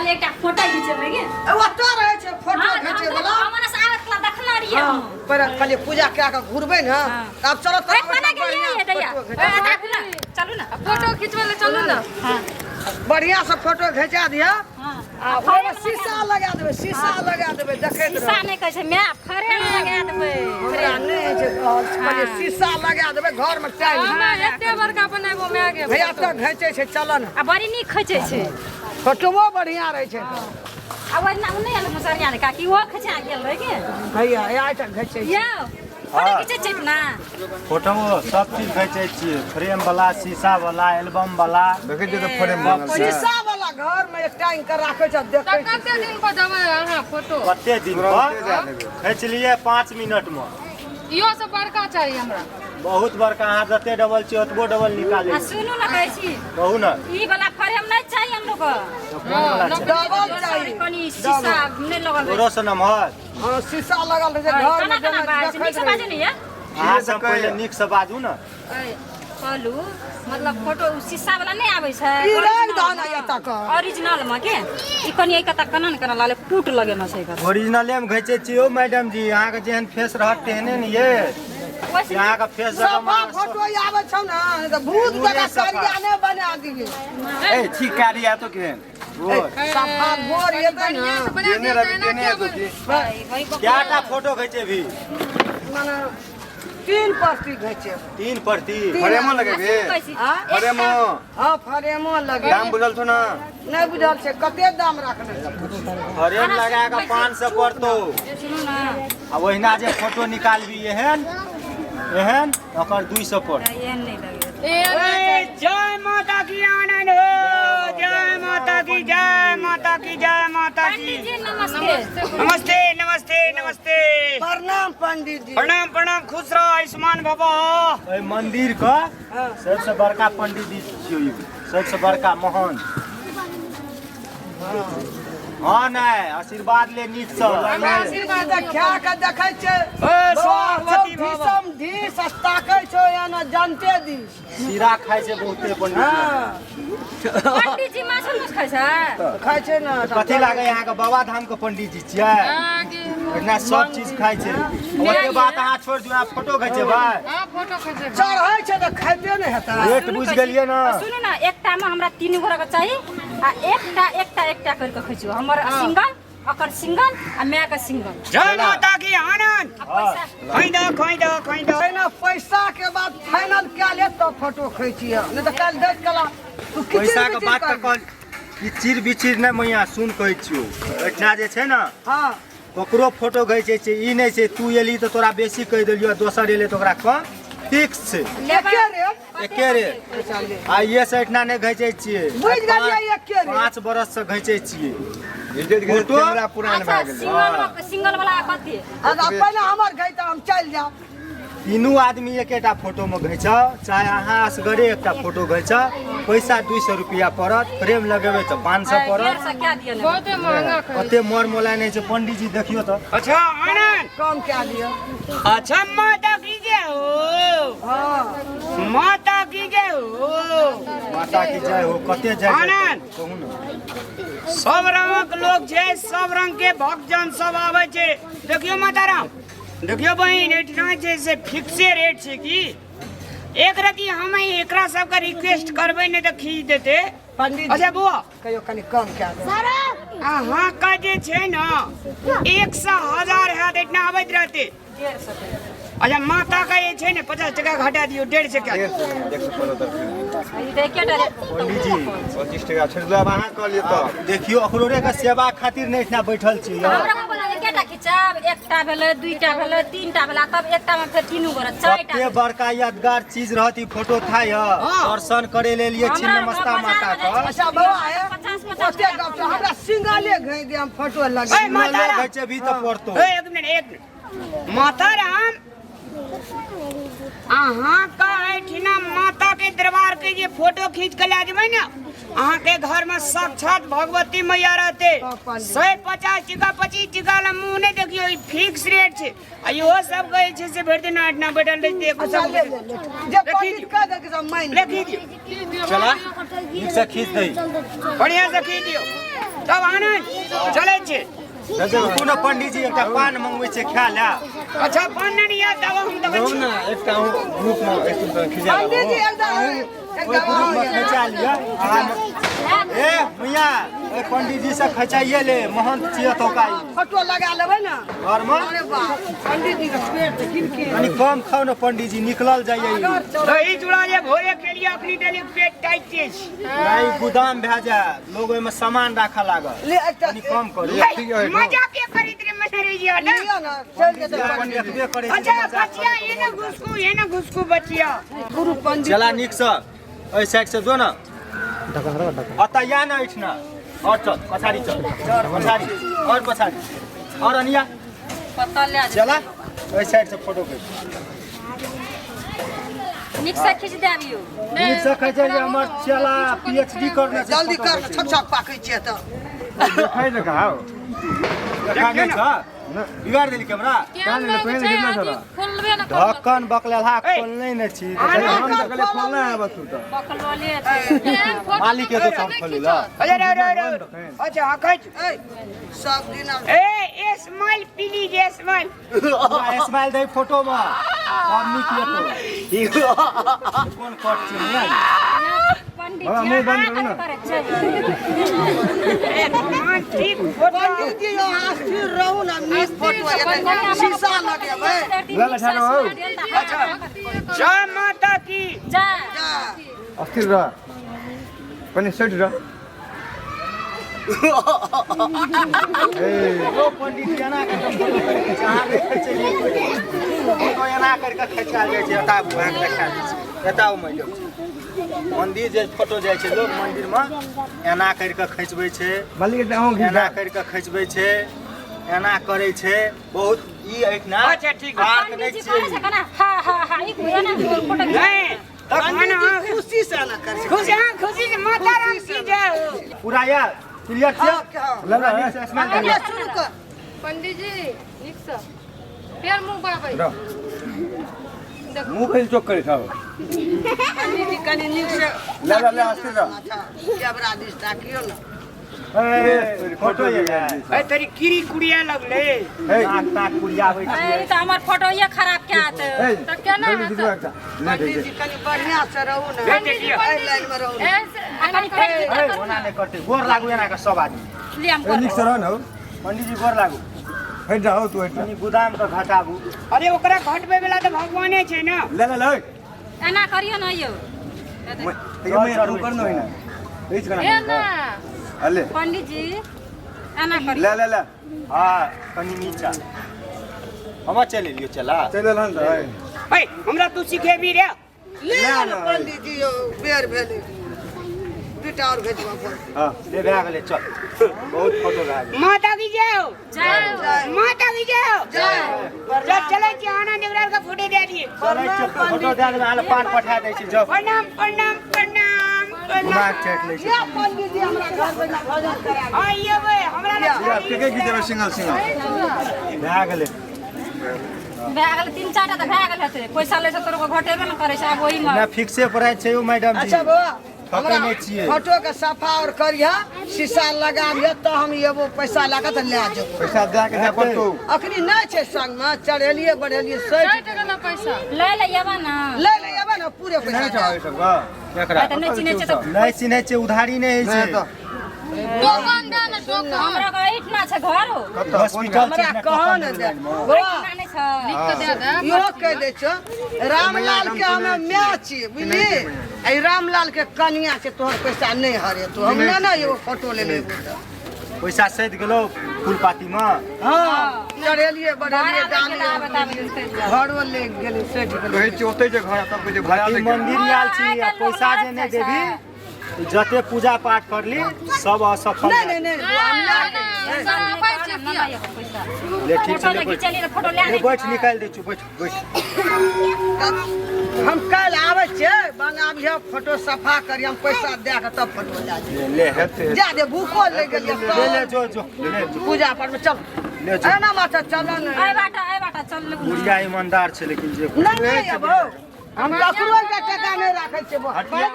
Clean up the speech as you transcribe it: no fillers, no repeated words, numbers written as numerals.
कल एकटा फोटो खींचेबै के ओतो रहै छै फोटो खींचे वाला हमर सावत ला देखना रहिए पर कल पूजा कए के घुरबै न तब चलो ए कोना गेलिए ये दैया चलू ना फोटो खिंचबै ले चलू ना हां बढ़िया से फोटो खिंचा दिया हां आ ओमे शीशा लगा देबै देखैत शीशा नहीं कहै छै मैं फ्रेम लगा देबै हमरा नहीं छै कहलिए शीशा लगा देबै घर में टाइम हमरा एते बड़का बनाबो मैं आगे भैया तो घिंचे छै चलन आ बड़ी नीक खींचे छै फोटोओ बढ़िया रहै छै आ ओना नहीं आल मुसरिया ने काकी वो खचा गेल रहे के भैया आइ तक घिंचे छै यो फोटो खींचे छै ना फोटो सब चीज खींचे छियै फ्रेम वाला शीशा वाला एल्बम वाला देखे छियै तो फ्रेम बनल छै शीशा वाला घर में एक टाइम कर राखे छ देखै तो कते दिन पर देबै अहाँ फोटो कते दिन पर खींच लिए 5 मिनट में इहो सब बड़का चाहिए हमरा बहुत बड़का अहाँ जते डबल छी ओतबो डबल निकाले आ सुनू ना कहै छी कहू ना ई वाला फ्रेम नहीं चाहिए हम लोग डबल चाहिए कनी शीशा नहीं लगल तोरो से नमहर हां शीशा लगल रहै छै घर में केना बात नीक से बाजू नहीं है अहाँ सब पहले नीक से बाजू ना कहलू मतलब फोटो शीशा वाला नहीं आबै छै ई रंग दाना या तक ओरिजिनल में के ई कनी एक तक कनन करा लाले फूट लगे न छै कर ओरिजिनले में घिचे छियै मैडम जी अहाँ के जेहन फेस रहत तेहने ने ये यहाँ का फेस सब फोटो आबै छौ ना त भूत जका करिया ने बना दिए ए ठीक कारिया तो केहन सफा गोर ये त ना देने रवि देने है तो की क्याटा फोटो खींचे भी माने 3 प्रति घिचे 3 प्रति फ्रेमो लगेबे फ्रेमो हां फ्रेमो लगे दाम बुझल छौ ना नहीं बुझल छै कते दाम रखने छै फ्रेम लगा के 500 पड़तो सुनू ना आ ओहिना जे फोटो निकालबी एहन ओकर 200 पड़त ये नहीं लगे जय माता की आनंद हो जय माता की जय माता की जय माता की पंडित जी नमस्ते नमस्ते नमस्ते नमस्ते प्रणाम पंडित जी प्रणाम प्रणाम खुश रहो आयुष्मान बाबा ओहि मंदिर का सबसे बड़का पंडित जी छियै सबसे बड़का महान हाँ नहीं आशीर्वाद ले नीक से आशीर्वाद खा के देखै छै सरस्वती बाबा ढीस ताकै छौ या न जानते दी शीरा खाइ छै बहुते पंडित पंडित जी माछ मछ खाइ छै खाइ छै ना कथी लागे यहाँ के बाबा धाम के पंडित जी छियै इतना सब चीज खाइ छै ओते बात अहाँ छोड़ दियौ फोटो खींचेबै हां फोटो खींचे चढ़ै छै त खाइते नै हेता रेट बुझ गेलियै ना सुनू ना एकटा में हमरा 3 गोरा के चाहिए आ एकटा करके खींचो हमर सिंगल ओकर सिंगल आ मैं का सिंगल जय माता की आनंद खोई दो ना पैसा के बाद फाइनल क्या ले तो फोटो खींचिए नहीं तो कल देख कला तू पैसा के बात त कल ई चिर बिचिर नै मैया सुन कहै छियौ एठना जे छै ना हां ककरो फोटो घिचै छै ई नै छै तू एली त तोरा बेसी कहि देलियो दोसर एले त ओकरा कम फिक्स छै एके रेट आ ये से एठना नै घिचै छियै बुझ गेलियै एके रेट 5 बरस से घिचै छियै इज्जत के कैमरा पुरान अच्छा भए गेलै सिंगल वाला कथी अब पहले हमर गई त हम चल जाओ तीनू आदमी एकेटा फोटो में घिच चाहे अहाँ असगरे एकटा फोटो घिच पैसा 200 रुपया पड़त फ्रेम लगेबै त 500 पड़त से क्या दिए बहुते महंगा कते मोर मोला नै छै पंडित जी देखियो त अच्छा आनंद कम क्या दियो अच्छा माता की जय हो हां माता की जय हो माता की जय हो कते जय आनंद कहू ना सब रंगक लोग छै सब रंग के भक्तजन सब आवे छै देखियो माता राम देखियो बहिन एठना छै से फिक्से रेट छै कि एक रति हम एकरा सबके रिक्वेस्ट करबै नै त खींच देते पंडित अच्छा बुआ कहियो कनी कम क्या दो अहाँ का जे छै ना 100,000 है इतना आवत रहते 150 अच्छा माता का ये छै ने 50 टका घटा दियो 150 क्या 115 ई देखे डरे पंडित जी 25 टका छोड़ दो अब अहाँ कह लियो तो देखियो अखरोरे के सेवा खातिर नै इतना बैठल छी हमरा को बोला केटा खिचाब एकटा भेलै दुईटा भेलै तीनटा भेला तब एकटा में फेर तीनू गोरा चारटा कते बड़का यादगार चीज रहत ई फोटो था य दर्शन करे ले लिए छी नमस्ता माता का अच्छा बाबा है 50 ओते गप छै हमरा सिंगले घई दे हम फोटो लगा ए माता राम घिचे भी त पड़तो एक मिनट माता राम अहाँ का एठिना माता के दरबार के जे फोटो खींच के ला जेबै ना, अहाँ के घर में साक्षात भगवती मैया रहते। 150 टका 25 टका ला मुंह नहीं देखियो, ई फिक्स रेट छे। आ इहो सब कहै छै से भरि दिन एठिना बैठल रहते। अच्छा ले ले ले। जे पंडित कह दे के सब मान ले। लिखी दियो, चला नीक से खींच दई, बढ़िया से खींच दियो, तब आनंद चले छे। कोनो पंडित जी एकटा पान मंगबै छै खा ले। अच्छा पान नहीं है, तब हम देबै छी। ना एकटा ग्रुप में एक खिजा पंडित जी ग्रुप में खचा लिया। ए मैया ए पंडित जी से खचाइए ले, महंत छियै तो काई फोटो लगा लेबै ना घर में। अरे वाह पंडित जी के पेट पे गिरके कनी कम खाओ ना पंडित जी, निकलल जाइए। दही चूड़ा जे भोरे के लिए अपनी डेली पेट टाइट छै। नहीं गुदाम भे जा, लोग ओहिमे सामान राखऽ लागल। ले एकटा कनी कम करू। मजा के करित रे मसरे जी ना। लिया ना चल के देखबे करे छै अच्छा मजा बचिया ये ना घुसकू बचिया। गुरु पंडित चला नीक से ओइ साइड से जो ना अतः या ना उठना और चल पछाड़ी, चल पछाड़ी और पछाड़ी और अनिया पता ले चला ओइ साइड से फोटो खींच। निक से खींच देबियो। नीक से खींचे जे हमर चला पीएचडी करने छै। जल्दी कर छक छक पाकै छियै त देखाइ न कहा देखा नहीं छ बिगाड़ देली कैमरा। खोलबे न ढक्कन बकलेला खोलने न छी, हम त कहले खोलना है बस त बकलवाले छै। मालिक के तो सब खोलेला। अरे रे अच्छा हकच ए सब दिन a smile please smile. Smile they photo में अब निक ये तो कौन कट छै नहीं पंडित बाबा मुंह बंद करू ना। करे छै। ठीक फोटो पंडित जी अस्थिर रहू ना नीक फोटो एते शीशा लगेबै ला छानो हो। जय माता की जा अस्थिर रह पनि सेट रह। ओ पंडित केना के फोटो करे जहां देखे छै फोटो एना करके खिचा जाय छै। एता भगवान देखा दै छै, एता ओ मैलो मंदिर जे फोटो जाय छै, लोग मंदिर में एना करके खिचबै छै, मालिक के अहूँ एना करके खिचबै छै, एना करे छै। बहुत ई एठना अच्छा ठीक है। बात पंडित नहीं जी छै। करे छै कना हा हा हा ई कोना फोटो नहीं पंडित जी खुशी से ना कर खुशी से माता राम की जय। पूरा यार क्लियर छै। ला ला अरे शुरू कर पंडित जी निक से फेर मुंह बाबै। मुंह कहीं चोक करे खाओ। पंडित जी कनी नीक से ला ला ला अस्थिर रह। अच्छा कैमरा दिस ताकियो ना ए फोटो ये ए तेरी कीरी कुड़िया लगले। नाक नाक कुड़िया होय छै। ए त हमर फोटो ये खराब क्या त त केना पंडित जी कनी बढ़िया से रहू ना बेटे जी ए लाइन में रहू ना कनी फेर ए ओना नहीं करते, गोर लागू एना के सब आदमी। ले हम ए निक से रह न हो। पंडित जी गोर लागू, हट जाओ तू हट। कनी गोदाम के घटाबू। अरे ओकरा घटबे वाला तो भगवाने छै ना। ला ला ला एना करियो न यो। मैं तू करनो है ना इस ए करना ना अले पंडित जी एना करियो। ला ला ला हां कनी नीचा हम चले लियो। चला चल ला ना ए हमरा तू सिखेबी रे। ले ना पंडित जी यो बेर भेले बेटा और भेजवा पर हां ले भे गेले। चल बहुत फोटो भे गेले। माता की जय हो। जय माता की जय हो। जय चले छी आना देवरार का फोटो दे दिए। चले फोटो दे देबे, आले पान पठा दै छी। जब प्रणाम प्रणाम प्रणाम दिमाग चेक ले छी। ये पंडित जी हमरा घर में ना भजन करा आइए बे हमरा या के की देबे सिंगल सिंगल भे गेले। भए गेल 3-4 टा त भए गेल हेतै। पैसा ले से तोरा को घटेबे न करे छै। अब ओही में ना फिक्से प्राइस छै ओ मैडम जी। अच्छा बाबा ठकै हमरा नहीं छियै। फोटो के सफा और करिया शीशा लगाबिया तो हम एगो पैसा लगा त ले जेबो। पैसा दे के दे पर तू अखनी नहीं छै संग में चढ़ेलिए बढ़ेलिए 60 60 टका ना पैसा ले ले येबा न। ले ले एबे ना पूरे पैसा नहीं चाहे सब का एकरा त नहीं चिन्है छै त नहीं चिन्है छै, उधारी नहीं नहीं है तो छै। टोकन दे ना टोकन हमरा को इतना छै घर हो। हॉस्पिटल छै हमरा कहाँ न दे बाबा इतना नहीं छै। निक के दे दे इहो कह दे छ रामलाल के हमे माय छी बुझली ए रामलाल के कनिया छै तोहर पैसा नहीं हरे तो हम ना एगो फोटो ले लेबो पैसा सैध गेलो फूल पाती में। हां चढ़ेलिए बढ़ेलिए दाना डालिए बता बता घरो ले गेली 60 कहे छी ओते जे घर सब के जे भरा ले मंदिर आयल छी आ पैसा जे नहीं देबी तू जते पूजा पाठ करली सब असफल नहीं जाए। नहीं नहीं हम ना ले ठीक फोटो से ले लगी बैठ। चली फोटो ले ले बैठ निकाल दे चु बैठ बैठ। हम कल आवे छे बनाबिया फोटो सफा करी हम पैसा दे के तब फोटो ले जाए ले हेते जा दे भूखो ले गेलिए ले जो जो ले जो पूजा पाठ में चल ले जो। ना माता चल ना आइ बाटा चल ले बुढ़िया ईमानदार छे लेकिन जे नहीं अब हम ककरो के टका नहीं राखे छे हटिया